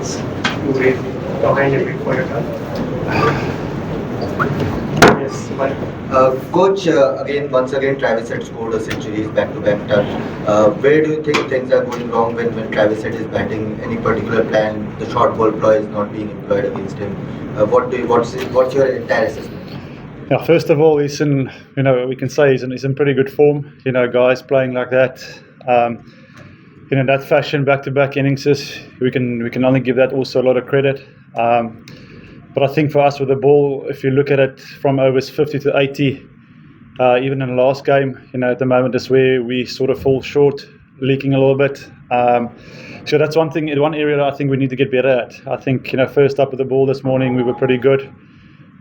minutes to wait behind and wait for your turn. Yes, but Coach, once again, Travis had scored a centuries back-to-back touch. Where do you think things are going wrong when Travis is batting? Any particular plan? The short ball ploy is not being employed against him. What's your entire assessment? Yeah, first of all, he's in. We can say he's in pretty good form. Guys playing like that, in that fashion, back-to-back innings, we can only give that also a lot of credit. But I think for us with the ball, if you look at it from overs 50 to 80, even in the last game, at the moment is where we sort of fall short, leaking a little bit. So that's one area that I think we need to get better at. I think, first up with the ball this morning, we were pretty good.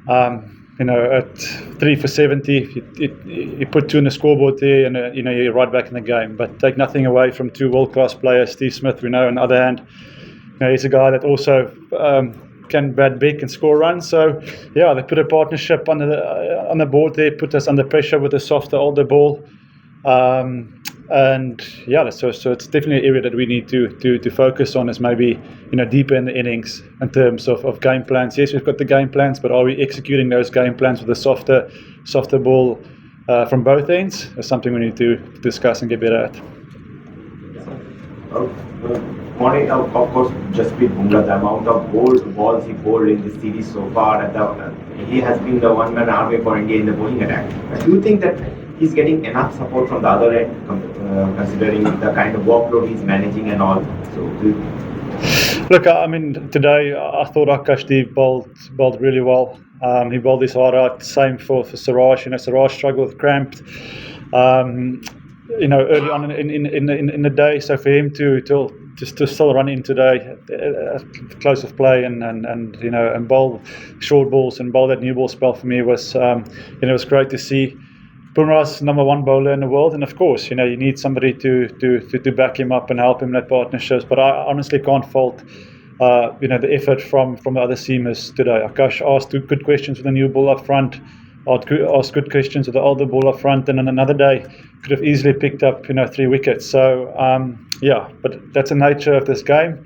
At 3 for 70, you put 2 in the scoreboard there, and you're right back in the game. But take nothing away from 2 world-class players. Steve Smith, we know, on the other hand, he's a guy that also can bat big and score runs. So yeah, they put a partnership on the board there, put us under pressure with a softer, older ball. And yeah, so it's definitely an area that we need to focus on, is maybe deeper in the innings in terms of game plans. Yes, we've got the game plans, but are we executing those game plans with a softer ball from both ends? That's something we need to discuss and get better at. Morne, of course, Jasprit Bumrah, the amount of balls he bowled in this series so far, he has been the one-man army for India in the bowling attack. Do you think that he's getting enough support from the other end, considering the kind of workload he's managing and all? Look, I mean, today I thought Akashdeep bowled really well. He bowled his heart out. Same for Siraj. Siraj struggled with cramp. Early on in the day. So for him to still run in today, close of play and bowl short balls and bowl that new ball spell for me was great to see. Bumrah's number 1 bowler in the world, and of course, you need somebody to back him up and help him in that partnerships. But I honestly can't fault the effort from the other seamers today. Akash asked good questions with the new ball up front, asked good questions with the older ball up front, and on another day could have easily picked up 3 wickets. So but that's the nature of this game.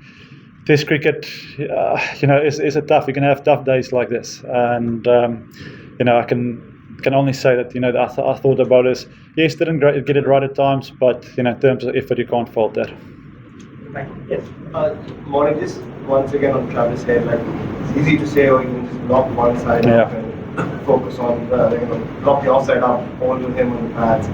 Test cricket, is a tough. You can have tough days like this, and I can only say that I thought the bowlers, yes, didn't get it right at times, but in terms of effort, you can't fault that. Yes. Morning, just once again on Travis Head, it's easy to say, or you can just block one side up and focus on block the offside up, hold to him on the pads.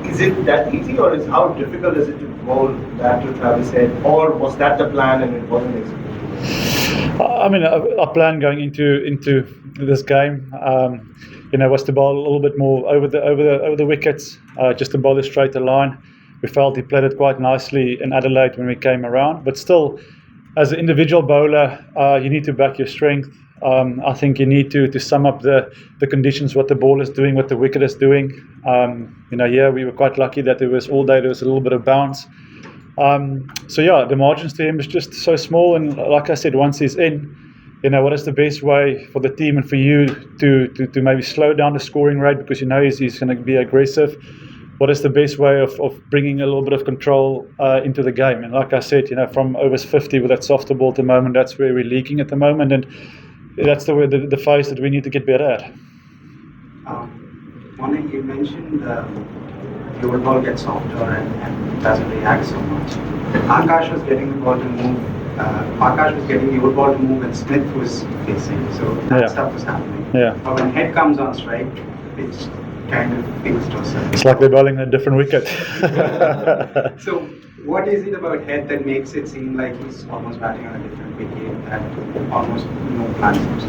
Is it that easy, or how difficult is it to bowl that to Travis Head, or was that the plan and it wasn't executed? I mean, our plan going into this game, was to bowl a little bit more over the wickets, just to bowl a straighter line. We felt he played it quite nicely in Adelaide when we came around, but still, as an individual bowler, you need to back your strength. I think you need to sum up the conditions, what the ball is doing, what the wicket is doing. Here we were quite lucky that there was a little bit of bounce. The margins to him is just so small, and like I said, once he's in, what is the best way for the team and for you to maybe slow down the scoring rate, because he's going to be aggressive. What is the best way of bringing a little bit of control into the game? And like I said, from overs 50 with that softer ball at the moment, that's where we're leaking at the moment, and that's the phase that we need to get better at. Morne, you mentioned your ball gets softer and doesn't react so much. Akash was getting the ball to move. Akash was getting your ball to move, and Smith was facing. So that stuff was happening. Yeah. But when Head comes on strike, it's kind of feels to us. It's like they're bowling a different wicket. So what is it about Head that makes it seem like he's almost batting on a different wicket and almost no plans?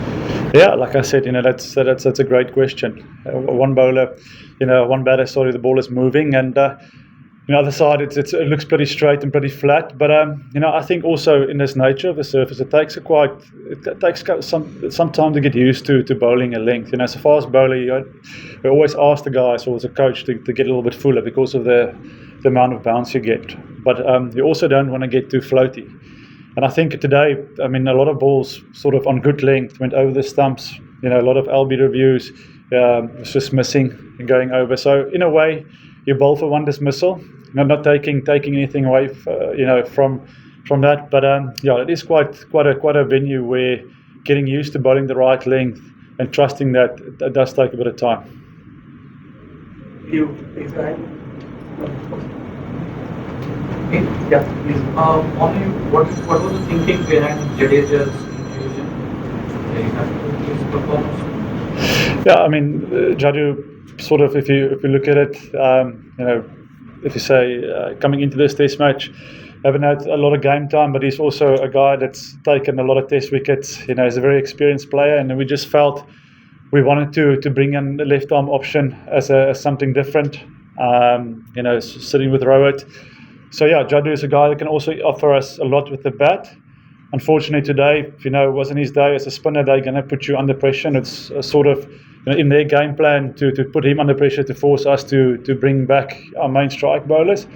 Yeah, like I said, that's a great question. One batter, the ball is moving, and the other side, it looks pretty straight and pretty flat. But I think also in this nature of the surface, it takes some time to get used to bowling a length. As a fast bowler, we always ask the guys or as a coach to get a little bit fuller because of the amount of bounce you get. But you also don't want to get too floaty. And I think today, a lot of balls sort of on good length went over the stumps. A lot of LB reviews was just missing and going over. So in a way, you bowl for one dismissal, not taking anything away, from from that. But yeah, it is quite a venue where getting used to bowling the right length and trusting that it does take a bit of time. You, please, Ryan. Yeah, please. Only what was the thinking behind Jadeja's inclusion? His performance? Yeah, I mean, Jadu, sort of, if you look at it, if you say coming into this Test match, haven't had a lot of game time, but he's also a guy that's taken a lot of Test wickets. He's a very experienced player, and we just felt we wanted to bring in the left arm option as something different. Sitting with Rowett. So yeah, Jadu is a guy that can also offer us a lot with the bat. Unfortunately today, it wasn't his day as a spinner. They're going to put you under pressure, and it's sort of in their game plan to put him under pressure to force us to bring back our main strike bowlers.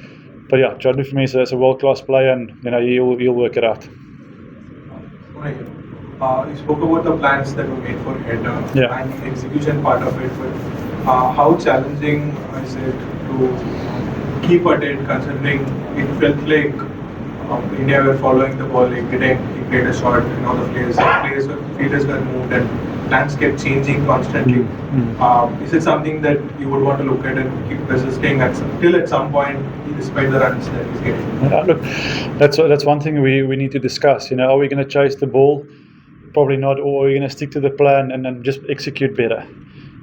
But yeah, Jadu for me is a world-class player, and he'll work it out. You spoke about the plans that were made for header and the execution part of it, but how challenging is it to keep at it, considering it felt like India were following the ball, like he played a shot, the fielders got moved and plans kept changing constantly. Is it something that you would want to look at and keep persisting till at some point, despite the runs that he's getting? Look, that's one thing we need to discuss. Are we going to chase the ball? Probably not, or are we going to stick to the plan and then just execute better?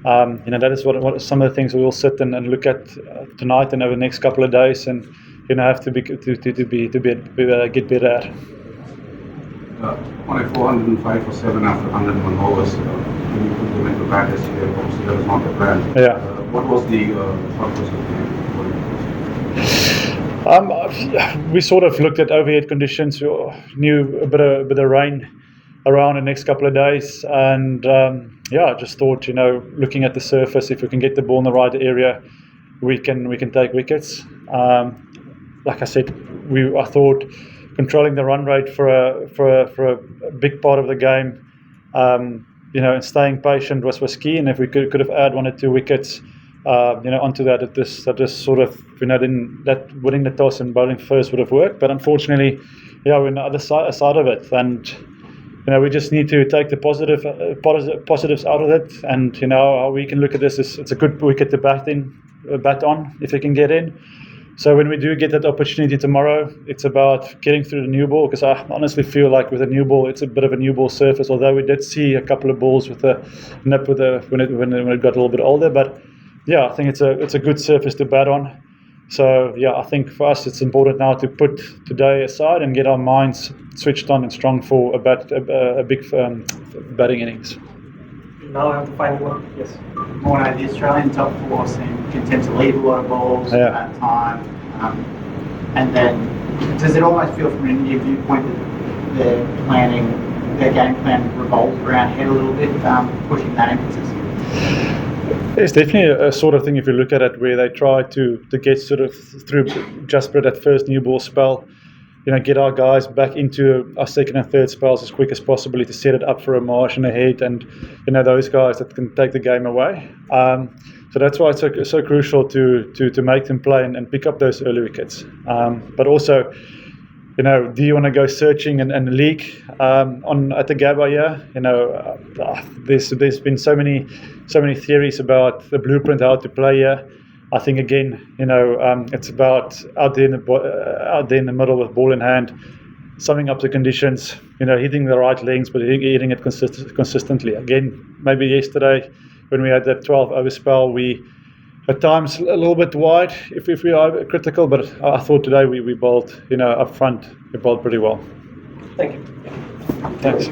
That is what some of the things we will sit and look at tonight and over the next couple of days, and have to get better at. On a 405 for 7 after 101 overs, when you put them into bat yesterday, obviously that was not the plan. Yeah. What was the thought process behind? We sort of looked at overhead conditions. We knew a bit of rain around the next couple of days, and just thought, looking at the surface, if we can get the ball in the right area, we can take wickets. Like I said, I thought controlling the run rate for a big part of the game, and staying patient was key. And if we could have added 1 or 2 wickets, onto that, that just sort of, that winning the toss and bowling first would have worked. But unfortunately, we're on the other side of it, and we just need to take the positives out of it. And how we can look at this is it's a good wicket to bat on if we can get in. So when we do get that opportunity tomorrow, it's about getting through the new ball, because I honestly feel like with a new ball, it's a bit of a new ball surface. Although we did see a couple of balls with a nip when it got a little bit older, but I think it's a good surface to bat on. So I think for us it's important now to put today aside and get our minds switched on and strong for a big batting innings. Now I have the final one. Yes. Morne, the Australian top 4 seem content to leave a lot of balls at that time. And then, does it almost feel from an India viewpoint that their game plan revolves around head a little bit, pushing that emphasis? It's definitely a sort of thing, if you look at it, where they try to get sort of through just for that first new ball spell, get our guys back into our second and third spells as quick as possible to set it up for a march and a head, and those guys that can take the game away. So that's why it's so crucial to make them play and pick up those early wickets. But also, do you want to go searching and leak at the Gabba here? There's been so many theories about the blueprint how to play here. I think again, it's about out there in the middle with ball in hand, summing up the conditions, hitting the right lengths, but hitting it consistently. Again, maybe yesterday when we had that 12-over spell, we at times a little bit wide if we are critical, but I thought today we bowled, up front, we bowled pretty well. Thank you. Thanks.